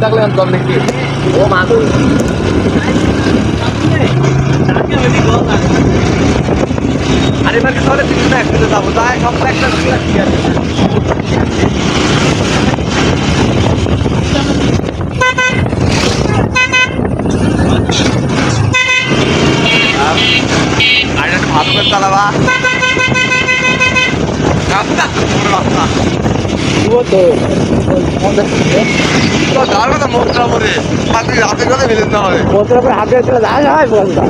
থাকলে কম নাকি ও মাছ আরে এবার তাহলে তিন না একসাথে যাবো তাই সব একটা গাড়িটা ভালো করে চালাবা রাস্তা রাস্তা যাওয়ার কথা মোটরা পরে রাতের কথা মিলেন না হবে মোটরা পরে হাতে চলে যাওয়া হয় বলটা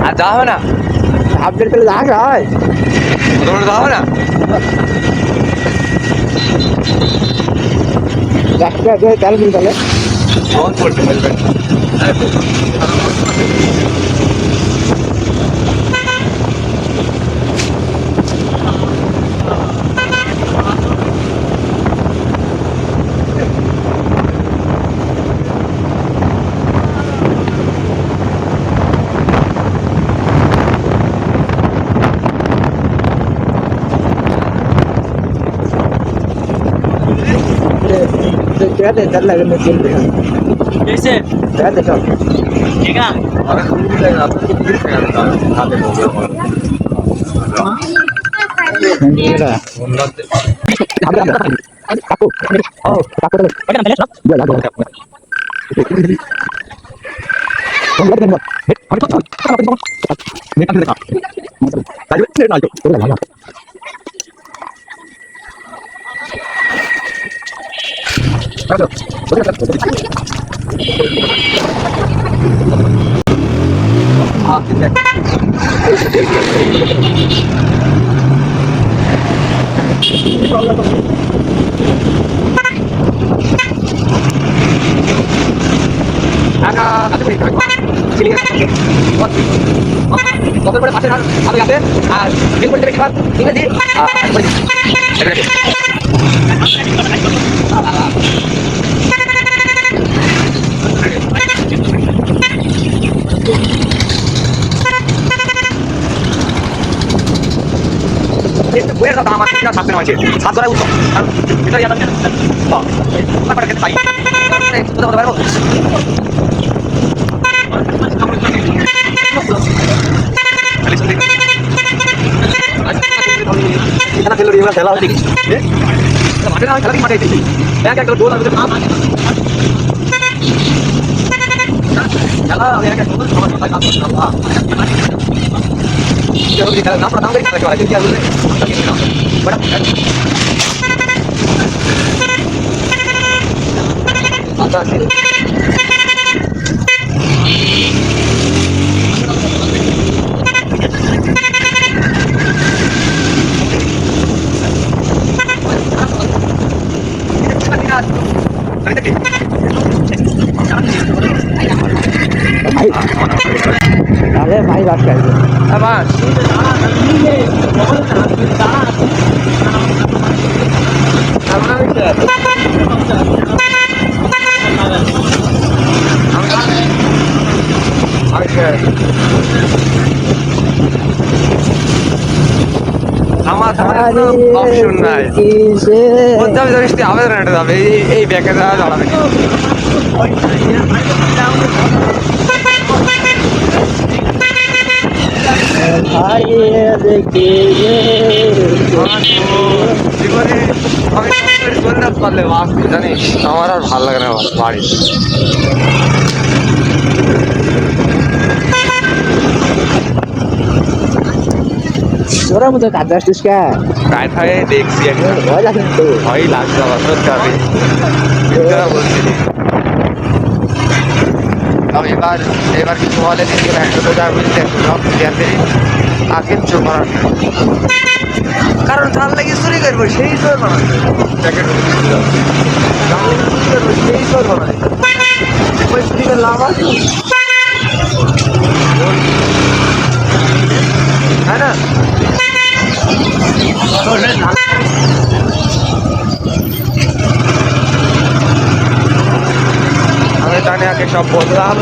আর যাওয়া হবে না আপডেট পেলে যাওয়া হয় তোমরা যাওয়া না তেল কিনতে হলে ফোন করতে পারবেন कहते डर लगे मैं चल रहा कैसे कहते तो ठीक है अरे तुम भी लेगा आपको फिर खाते हो मेरा काकू ओ काकू तो बड़ा पहले सब ये लागो तुम लग गए हम तो मैं कर देखा ताली से ना तो लगा Aduh, Bukan sama sama kita sampai macam satu orang utuh, kita yang ada, oh, apa pada kita tadi, sudah pada baru. Kali sendiri, kita kalau dia salah lagi, macam mana kalau kita itu, yang kita dua orang itu apa? Kalau yang kita dua sama sama apa? Kalau kita nak pernah kita coba aja dia dulu. Bada. Atas ini. अरे भाई बात कर आवाज আমার option নাই কোথাও যাবে আবেদন এটা যাবে এই ব্যাকে যাওয়া যাবে জানিস আমার আর ভালো লাগে না বাড়ি তোরা মতো কাজ আসছিস কে কাজ হয় দেখছি ভয় লাগে তো ভয় লাগছে আমার কাজে বলছিলি এবার এবার কিছু বলে দিন একশো টাকা বুঝতে আগে চোখ কারণ জাল লাগে চুরি করবো সেই চোর বানাবে সেই চোর বানাবে ওই চুরি করে লাভ আছে তাই না আমি জানি আগে সব বললাম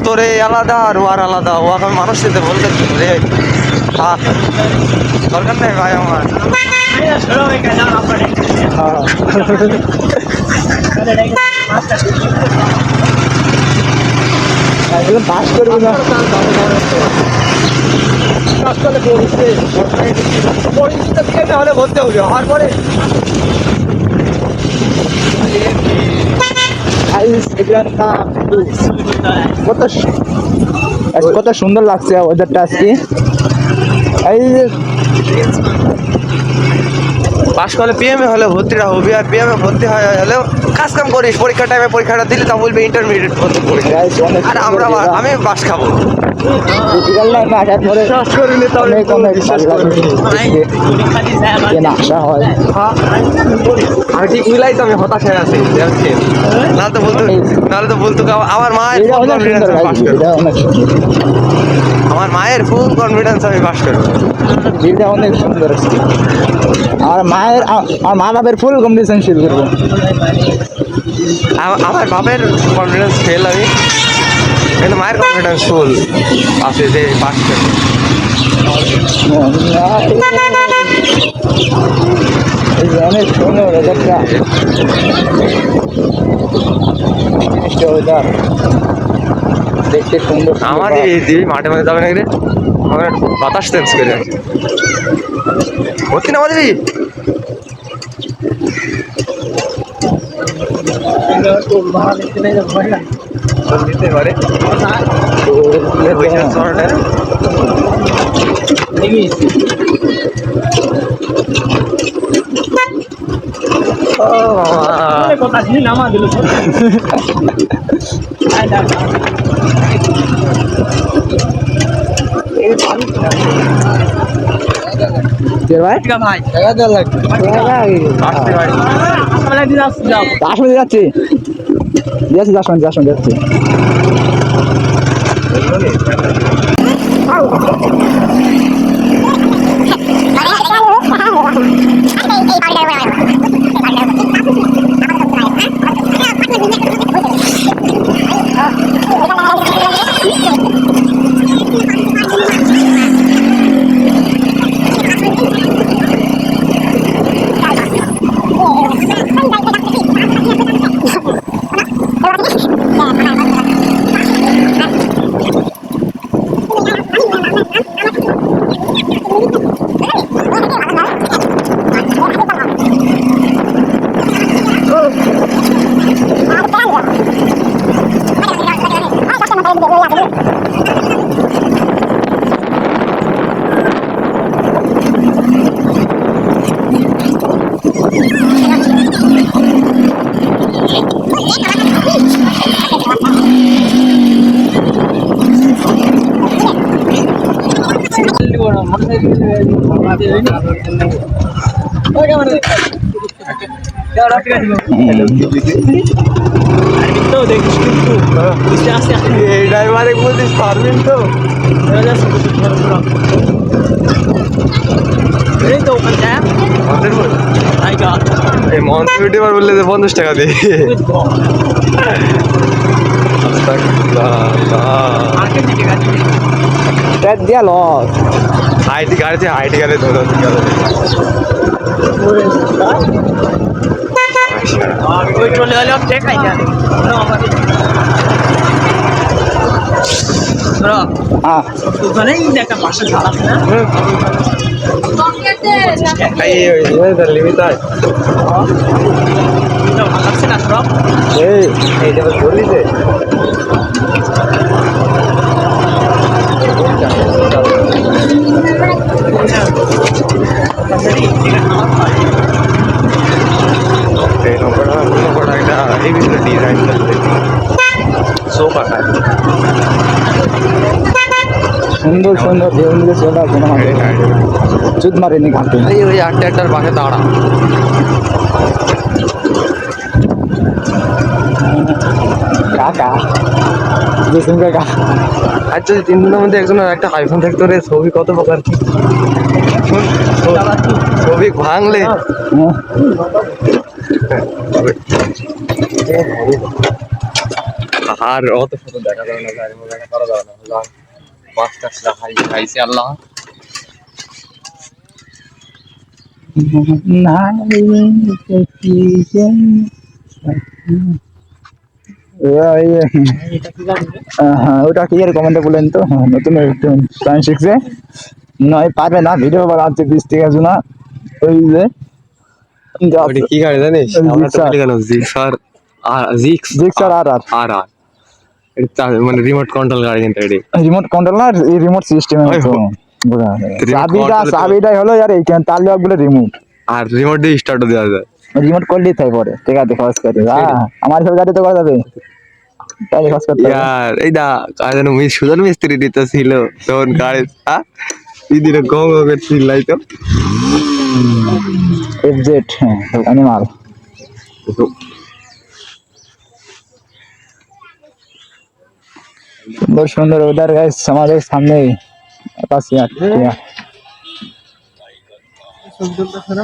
তোর তোরে আলাদা আর ও আর আলাদা, ও এখন মানুষ সাথে বলতে রে থাক, দরকার নেই ভাই আমার। পাস করবো না, হলে বলতে হবে হওয়ার পরে কত সুন্দর লাগছে ওয়েদারটা আজকে। এই যে পাস করলে পিএমএ হলে ভর্তিটা হবি, আর পিএমএ ভর্তি হয় হলেও কাজ কাম করিস, পরীক্ষা টাইমে পরীক্ষাটা দিলে তা বলবে ইন্টারমিডিয়েট ভর্তি পরীক্ষা, আর আমরা আমি বাস খাবো। আশা হয় আমি ঠিক মিলাই তো, আমি হতাশ হয়ে আছি নাহলে তো বলতো আমার মায়ের আমার মায়ের ফুল কনফিডেন্স আমি পাস করবো। ভিড়টা অনেক সুন্দর আছে, আমার মা বাপের ফুল কম্পিটিশনশীল করবো। আমার বাপের কনফিডেন্স ফেল আমি, কিন্তু মায়ের কনফিডেন্স ফুল আছে যে পাস করবো। অনেক সুন্দর ওয়েদারটা, ওয়েদার দেখতে সুন্দর। আমাদের দিবি মাঠে মাঠে যাবে নাকি রে, আমার বাতাস চেঞ্জ করে আছে ভর্তি না দিবি। দিতে পারে নামা দিল ভাই ভাই 10 মিনিট যাচ্ছি, যাচ্ছি। তো দেখিস কিন্তু এই ড্রাইভারে বলছিস পারবেন তো, এই তো ওখানটা এই মন্ত্রী ইউটিউবার বললে যে 50 টাকা দিই। দিয়া লস আইটি গাড়িতে ধরে ওই চলে গেলে দেখাই না ওখানেই একটা পাশে ঝাল আছে না, লিমিট হয় ভালো লাগছে না সব এইটা বললি যে এই নৌকাটা একটা এই ভিতরে ডিজাইন সোফা খায় সুন্দর সুন্দর ঢেউ মিলে চলে আসবে না, চুদ মারেনি ঘাটে। ওই 8টার পাশে দাঁড়া কাকা জেসিম কাকা। আর যদি 3 দিনের মধ্যে একজনের একটা আইফোন থাকতো রে, ছবি কত প্রকার ছবি ভাঙলে আর অত শত দেখা যাবে না, গাড়ি মোড়া করা যাবে না, বাস টাসরা খাইছে আল্লাহ। ওটা কি কমেন্টে বলেন তো, নতুন সায়েন্স শিখছে নয় পারবে না, ভিডিও বানাচ্ছে 20 থেকে না ওই যে ওটা কি গাড়ি জানিস? আমরা তো বলি কেন জিক্সার, জিক্সার আর আর আর আর এটা মানে রিমোট কন্ট্রোল গাড়ি কিন্তু এটি। রিমোট কন্ট্রোল না, রিমোট সিস্টেমের ওই মতো হোক। বোঝা Remote control তো- চাবিটাই হলো আর এইখানে তার গুলো রিমোট, আর রিমোট দিয়ে স্টার্টও দেওয়া যায়। রিমোট করলেই তাই পরে ঠিক আছে খরচ করে আমার সব গাড়ি তো করা যাবে, তাই খরচ করতে হবে। ইয়ার এই দা কাজ যেন সুজন মিস্ত্রি দিতে ছিল তখন গাড়ি দিদিরে গং গের চিল্লাই তো। FZ animal. সুন্দর সুন্দর ওয়েদার গাইস আমাদের সামনে আকাশ। ছবি তুলতেছে না